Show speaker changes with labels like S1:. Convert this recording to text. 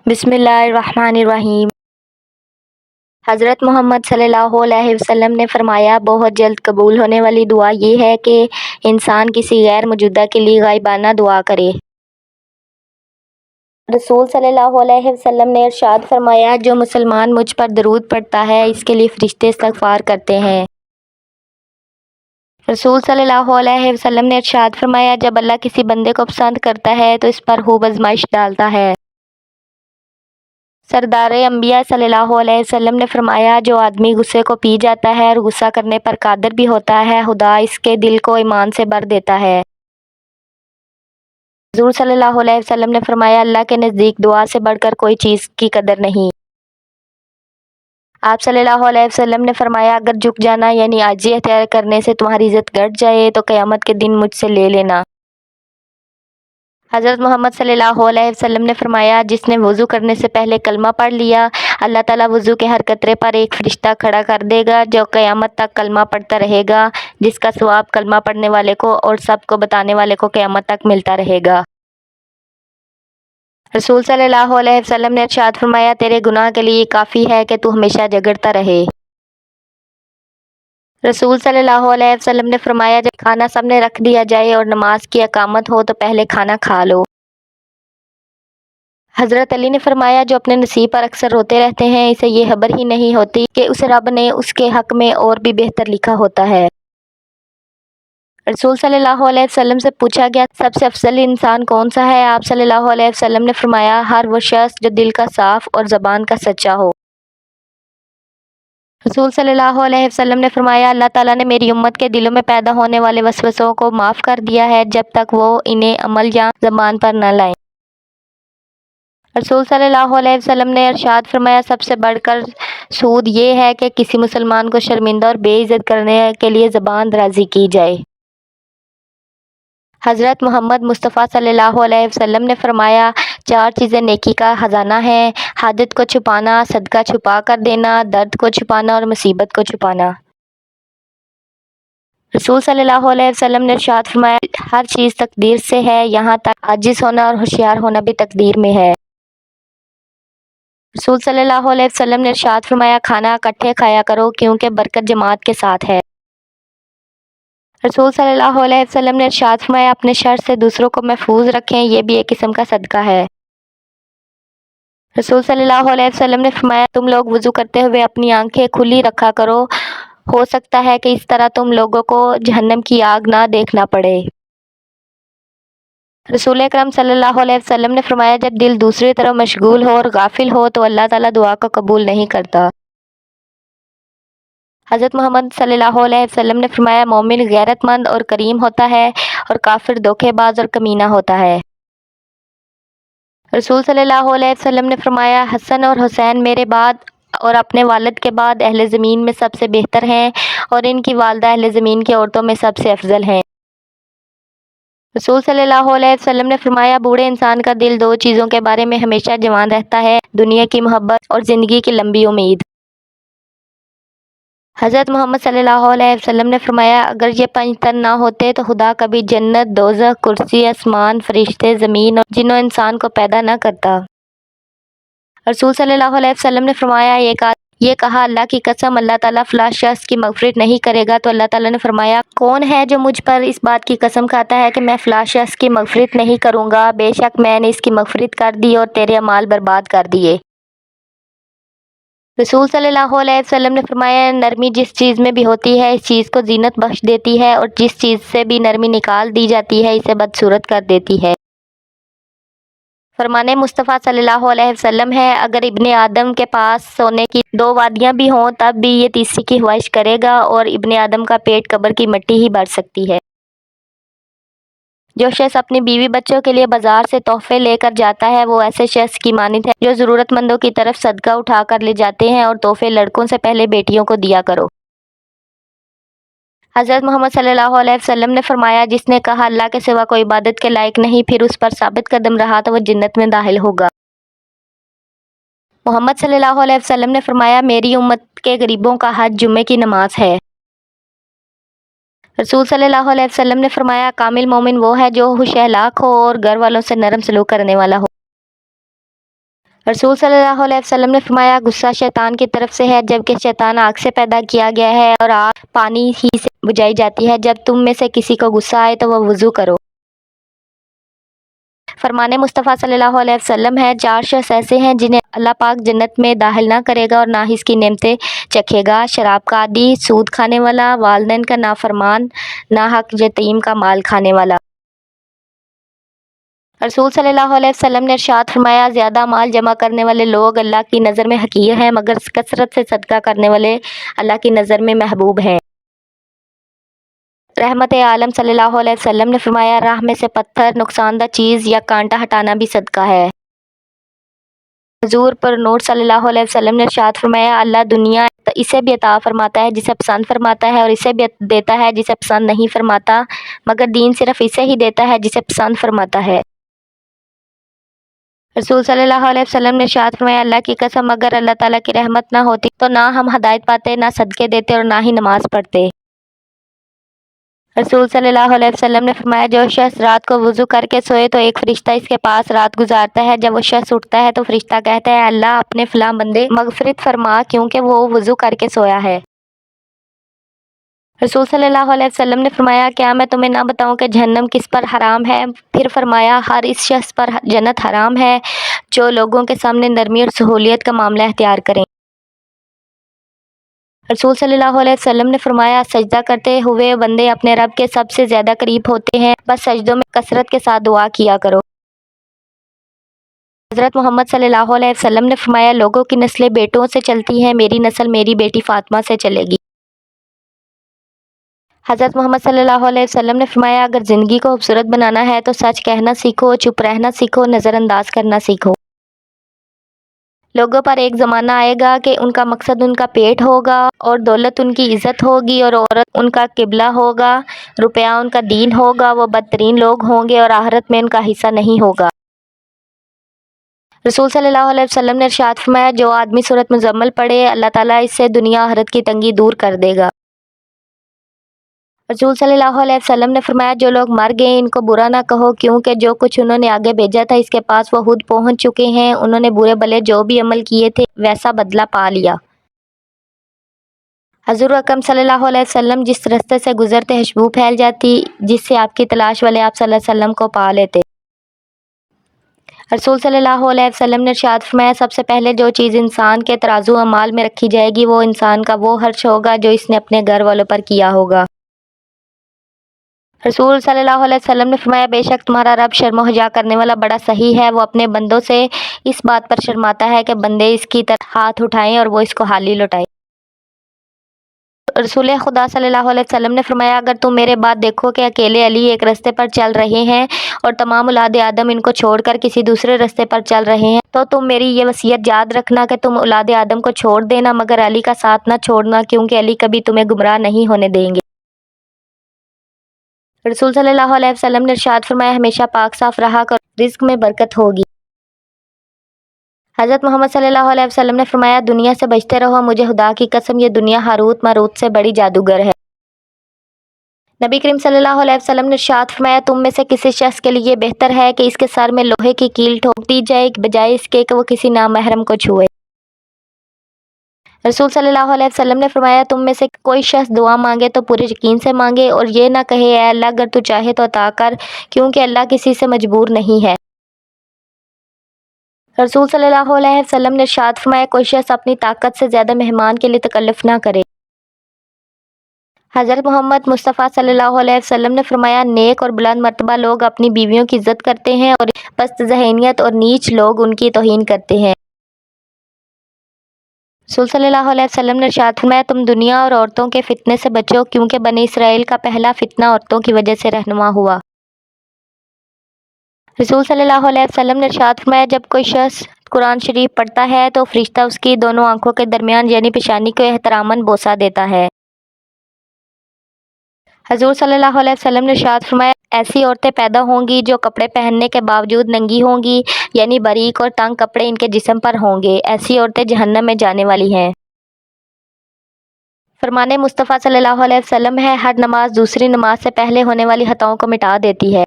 S1: بسم اللہ الرحمن الرحیم۔ حضرت محمد صلی اللہ علیہ وسلم نے فرمایا، بہت جلد قبول ہونے والی دعا یہ ہے کہ انسان کسی غیر موجودہ کے لیے غائبانہ دعا کرے۔ رسول صلی اللہ علیہ وسلم نے ارشاد فرمایا، جو مسلمان مجھ پر درود پڑھتا ہے اس کے لیے فرشتے استغفار کرتے ہیں۔ رسول صلی اللہ علیہ وسلم نے ارشاد فرمایا، جب اللہ کسی بندے کو پسند کرتا ہے تو اس پر خوب آزمائش ڈالتا ہے۔ سردار انبیاء صلی اللہ علیہ وسلم نے فرمایا، جو آدمی غصے کو پی جاتا ہے اور غصہ کرنے پر قادر بھی ہوتا ہے، خدا اس کے دل کو ایمان سے بھر دیتا ہے۔ حضور صلی اللہ علیہ وسلم نے فرمایا، اللہ کے نزدیک دعا سے بڑھ کر کوئی چیز کی قدر نہیں۔ آپ صلی اللہ علیہ وسلم نے فرمایا، اگر جھک جانا یعنی عاجزی اختیار کرنے سے تمہاری عزت گھٹ جائے تو قیامت کے دن مجھ سے لے لینا۔ حضرت محمد صلی اللہ علیہ وسلم نے فرمایا، جس نے وضو کرنے سے پہلے کلمہ پڑھ لیا، اللہ تعالیٰ وضو کے ہر قطرے پر ایک فرشتہ کھڑا کر دے گا جو قیامت تک کلمہ پڑھتا رہے گا، جس کا ثواب کلمہ پڑھنے والے کو اور سب کو بتانے والے کو قیامت تک ملتا رہے گا۔ رسول صلی اللہ علیہ وسلم نے ارشاد فرمایا، تیرے گناہ کے لیے کافی ہے کہ تو ہمیشہ جھگڑتا رہے۔ رسول صلی اللہ علیہ وسلم نے فرمایا، جب کھانا سامنے رکھ دیا جائے اور نماز کی اقامت ہو تو پہلے کھانا کھا لو۔ حضرت علی نے فرمایا، جو اپنے نصیب پر اکثر روتے رہتے ہیں اسے یہ خبر ہی نہیں ہوتی کہ اس رب نے اس کے حق میں اور بھی بہتر لکھا ہوتا ہے۔ رسول صلی اللہ علیہ وسلم سے پوچھا گیا، سب سے افضل انسان کون سا ہے؟ آپ صلی اللہ علیہ وسلم نے فرمایا، ہر وہ شخص جو دل کا صاف اور زبان کا سچا ہو۔ رسول صلی اللہ علیہ وسلم نے فرمایا، اللہ تعالیٰ نے میری امت کے دلوں میں پیدا ہونے والے وسوسوں کو معاف کر دیا ہے جب تک وہ انہیں عمل یا زبان پر نہ لائیں۔ رسول صلی اللہ علیہ وسلم نے ارشاد فرمایا، سب سے بڑھ کر سود یہ ہے کہ کسی مسلمان کو شرمندہ اور بے عزت کرنے کے لیے زبان درازی کی جائے۔ حضرت محمد مصطفیٰ صلی اللہ علیہ وسلم نے فرمایا، چار چیزیں نیکی کا خزانہ ہیں: حاجت کو چھپانا، صدقہ چھپا کر دینا، درد کو چھپانا اور مصیبت کو چھپانا۔ رسول صلی اللہ علیہ وسلم نے ارشاد فرمایا، ہر چیز تقدیر سے ہے، یہاں تک عاجز ہونا اور ہوشیار ہونا بھی تقدیر میں ہے۔ رسول صلی اللہ علیہ وسلم نے ارشاد فرمایا، کھانا اکٹھے کھایا کرو کیونکہ برکت جماعت کے ساتھ ہے۔ رسول صلی اللہ علیہ وسلم نے ارشاد فرمایا، اپنے شر سے دوسروں کو محفوظ رکھیں، یہ بھی ایک قسم کا صدقہ ہے۔ رسول صلی اللہ علیہ وسلم نے فرمایا، تم لوگ وضو کرتے ہوئے اپنی آنکھیں کھلی رکھا کرو، ہو سکتا ہے کہ اس طرح تم لوگوں کو جہنم کی آگ نہ دیکھنا پڑے۔ رسول اکرم صلی اللہ علیہ وسلم نے فرمایا، جب دل دوسری طرف مشغول ہو اور غافل ہو تو اللہ تعالیٰ دعا کو قبول نہیں کرتا۔ حضرت محمد صلی اللہ علیہ وسلم نے فرمایا، مومن غیرت مند اور کریم ہوتا ہے اور کافر دھوکے باز اور کمینہ ہوتا ہے۔ رسول صلی اللہ علیہ وسلم نے فرمایا، حسن اور حسین میرے بعد اور اپنے والد کے بعد اہل زمین میں سب سے بہتر ہیں اور ان کی والدہ اہل زمین کی عورتوں میں سب سے افضل ہیں۔ رسول صلی اللہ علیہ وسلم نے فرمایا، بوڑھے انسان کا دل دو چیزوں کے بارے میں ہمیشہ جوان رہتا ہے: دنیا کی محبت اور زندگی کی لمبی امید۔ حضرت محمد صلی اللہ علیہ وسلم نے فرمایا، اگر یہ پنج تن نہ ہوتے تو خدا کبھی جنت، دوزخ، کرسی، آسمان، فرشتے، زمین اور جن و انسان کو پیدا نہ کرتا۔ رسول صلی اللہ علیہ وسلم نے فرمایا، یہ کہا، اللہ کی قسم اللہ تعالیٰ فلاں شخص کی مغفرت نہیں کرے گا، تو اللہ تعالیٰ نے فرمایا، کون ہے جو مجھ پر اس بات کی قسم کھاتا ہے کہ میں فلاں شخص کی مغفرت نہیں کروں گا؟ بے شک میں نے اس کی مغفرت کر دی اور تیرے اعمال برباد کر دیے۔ رسول صلی اللہ علیہ وسلم نے فرمایا، نرمی جس چیز میں بھی ہوتی ہے اس چیز کو زینت بخش دیتی ہے، اور جس چیز سے بھی نرمی نکال دی جاتی ہے اسے بدصورت کر دیتی ہے۔ فرمان مصطفیٰ صلی اللہ علیہ وسلم ہے، اگر ابن آدم کے پاس سونے کی دو وادیاں بھی ہوں تب بھی یہ تیسری کی خواہش کرے گا، اور ابن آدم کا پیٹ قبر کی مٹی ہی بھر سکتی ہے۔ جو شخص اپنی بیوی بچوں کے لیے بازار سے تحفے لے کر جاتا ہے وہ ایسے شخص کی مانند ہے جو ضرورت مندوں کی طرف صدقہ اٹھا کر لے جاتے ہیں، اور تحفے لڑکوں سے پہلے بیٹیوں کو دیا کرو۔ حضرت محمد صلی اللہ علیہ وسلم نے فرمایا، جس نے کہا اللہ کے سوا کوئی عبادت کے لائق نہیں پھر اس پر ثابت قدم رہا تو وہ جنت میں داخل ہوگا۔ محمد صلی اللہ علیہ وسلم نے فرمایا، میری امت کے غریبوں کا حج جمعے کی نماز ہے۔ رسول صلی اللہ علیہ وسلم نے فرمایا، کامل مومن وہ ہے جو ہوش اخلاق ہو اور گھر والوں سے نرم سلوک کرنے والا ہو۔ رسول صلی اللہ علیہ وسلم نے فرمایا غصہ شیطان کی طرف سے ہے، جبکہ شیطان آگ سے پیدا کیا گیا ہے اور آگ پانی ہی سے بجھائی جاتی ہے۔ جب تم میں سے کسی کو غصہ آئے تو وہ وضو کرو۔ فرمان مصطفیٰ صلی اللہ علیہ وسلم ہے، 4 شخص ایسے ہیں جنہیں اللہ پاک جنت میں داخل نہ کرے گا اور نہ ہی اس کی نعمتیں چکھے گا: شراب کا عادی، سود کھانے والا، والدین کا نافرمان، ناحق یتیم کا مال کھانے والا۔ رسول صلی اللہ علیہ وسلم نے ارشاد فرمایا، زیادہ مال جمع کرنے والے لوگ اللہ کی نظر میں حقیر ہیں، مگر کثرت سے صدقہ کرنے والے اللہ کی نظر میں محبوب ہیں۔ رحمت عالم صلی اللہ علیہ وسلم نے فرمایا، راہ میں سے پتھر، نقصان دہ چیز یا کانٹا ہٹانا بھی صدقہ ہے۔ حضور پر نور صلی اللہ علیہ وسلم نے ارشاد فرمایا، اللہ دنیا اسے بھی عطا فرماتا ہے جسے پسند فرماتا ہے، اور اسے بھی دیتا ہے جسے پسند نہیں فرماتا، مگر دین صرف اسے ہی دیتا ہے جسے پسند فرماتا ہے۔ رسول صلی اللہ علیہ وسلم نے ارشاد فرمایا، اللہ کی قسم اگر اللہ تعالیٰ کی رحمت نہ ہوتی تو نہ ہم ہدایت پاتے، نہ صدقے دیتے اور نہ ہی نماز پڑھتے۔ رسول صلی اللہ علیہ وسلم نے فرمایا، جو شخص رات کو وضو کر کے سوئے تو ایک فرشتہ اس کے پاس رات گزارتا ہے، جب وہ شخص اٹھتا ہے تو فرشتہ کہتا ہے، اللہ اپنے فلاں بندے مغفرت فرما کیونکہ وہ وضو کر کے سویا ہے۔ رسول صلی اللہ علیہ وسلم نے فرمایا، کیا میں تمہیں نہ بتاؤں کہ جہنم کس پر حرام ہے؟ پھر فرمایا، ہر اس شخص پر جنت حرام ہے جو لوگوں کے سامنے نرمی اور سہولیت کا معاملہ اختیار کریں۔ رسول صلی اللہ علیہ وسلم نے فرمایا، سجدہ کرتے ہوئے بندے اپنے رب کے سب سے زیادہ قریب ہوتے ہیں، بس سجدوں میں کثرت کے ساتھ دعا کیا کرو۔ حضرت محمد صلی اللہ علیہ وسلم نے فرمایا، لوگوں کی نسلیں بیٹوں سے چلتی ہیں، میری نسل میری بیٹی فاطمہ سے چلے گی۔ حضرت محمد صلی اللہ علیہ وسلم نے فرمایا، اگر زندگی کو خوبصورت بنانا ہے تو سچ کہنا سیکھو، چپ رہنا سیکھو، نظر انداز کرنا سیکھو۔ لوگوں پر ایک زمانہ آئے گا کہ ان کا مقصد ان کا پیٹ ہوگا اور دولت ان کی عزت ہوگی اور عورت ان کا قبلہ ہوگا، روپیہ ان کا دین ہوگا، وہ بدترین لوگ ہوں گے اور آخرت میں ان کا حصہ نہیں ہوگا۔ رسول صلی اللہ علیہ وسلم نے ارشاد فرمایا، جو آدمی سورۃ مزمل پڑھے اللہ تعالیٰ اس سے دنیا آخرت کی تنگی دور کر دے گا۔ رسول صلی اللہ علیہ وسلم نے فرمایا، جو لوگ مر گئے ان کو برا نہ کہو، کیونکہ جو کچھ انہوں نے آگے بھیجا تھا اس کے پاس وہ خود پہنچ چکے ہیں، انہوں نے برے بھلے جو بھی عمل کیے تھے ویسا بدلہ پا لیا۔ حضور اکرم صلی اللہ علیہ وسلم جس راستے سے گزرتے خوشبو پھیل جاتی جس سے آپ کی تلاش والے آپ صلی اللہ علیہ وسلم کو پا لیتے۔ رسول صلی اللہ علیہ وسلم نے ارشاد فرمایا، سب سے پہلے جو چیز انسان کے ترازو اعمال میں رکھی جائے گی وہ انسان کا وہ خرچ ہوگا جو اس نے اپنے گھر والوں پر کیا ہوگا۔ رسول صلی اللہ علیہ وسلم نے فرمایا، بے شک تمہارا رب شرم و حیا کرنے والا بڑا صحیح ہے، وہ اپنے بندوں سے اس بات پر شرماتا ہے کہ بندے اس کی طرف ہاتھ اٹھائیں اور وہ اس کو خالی لوٹائیں۔ رسول خدا صلی اللہ علیہ وسلم نے فرمایا، اگر تم میرے بعد دیکھو کہ اکیلے علی ایک راستے پر چل رہے ہیں اور تمام اولاد آدم ان کو چھوڑ کر کسی دوسرے راستے پر چل رہے ہیں تو تم میری یہ وصیت یاد رکھنا کہ تم اولاد آدم کو چھوڑ دینا مگر علی کا ساتھ نہ چھوڑنا، کیونکہ علی کبھی تمہیں گمراہ نہیں ہونے دیں گے۔ رسول صلی اللہ علیہ وسلم نے ارشاد فرمایا، ہمیشہ پاک صاف رہا کرو، رزق میں برکت ہوگی۔ حضرت محمد صلی اللہ علیہ وسلم نے فرمایا، دنیا سے بچتے رہو، مجھے خدا کی قسم یہ دنیا ہاروت ماروت سے بڑی جادوگر ہے۔ نبی کریم صلی اللہ علیہ وسلم نے ارشاد فرمایا، تم میں سے کسی شخص کے لیے بہتر ہے کہ اس کے سر میں لوہے کی کیل ٹھوک دی جائے بجائے اس کے کہ وہ کسی نامحرم کو چھوئے۔ رسول صلی اللہ علیہ وسلم نے فرمایا، تم میں سے کوئی شخص دعا مانگے تو پورے یقین سے مانگے اور یہ نہ کہے اے اللہ اگر تو چاہے تو عطا کر، کیونکہ اللہ کسی سے مجبور نہیں ہے۔ رسول صلی اللہ علیہ وسلم نے ارشاد فرمایا، کوئی شخص اپنی طاقت سے زیادہ مہمان کے لیے تکلف نہ کرے۔ حضرت محمد مصطفیٰ صلی اللہ علیہ وسلم نے فرمایا، نیک اور بلند مرتبہ لوگ اپنی بیویوں کی عزت کرتے ہیں اور پست ذہنیت اور نیچ لوگ ان کی توہین کرتے ہیں۔ رسول صلی اللہ علیہ وسلم نے ارشاد فرمایا، تم دنیا اور عورتوں کے فتنے سے بچو، کیونکہ بنی اسرائیل کا پہلا فتنہ عورتوں کی وجہ سے رہنما ہوا۔ رسول صلی اللہ علیہ وسلم نے ارشاد فرمایا، جب کوئی شخص قرآن شریف پڑھتا ہے تو فرشتہ اس کی دونوں آنکھوں کے درمیان یعنی پیشانی کو احتراماً بوسہ دیتا ہے۔ حضور صلی اللہ علیہ وسلم نے ارشاد فرمایا، ایسی عورتیں پیدا ہوں گی جو کپڑے پہننے کے باوجود ننگی ہوں گی، یعنی باریک اور تنگ کپڑے ان کے جسم پر ہوں گے، ایسی عورتیں جہنم میں جانے والی ہیں۔ فرمان مصطفیٰ صلی اللہ علیہ وسلم ہے، ہر نماز دوسری نماز سے پہلے ہونے والی خطاؤں کو مٹا دیتی ہے۔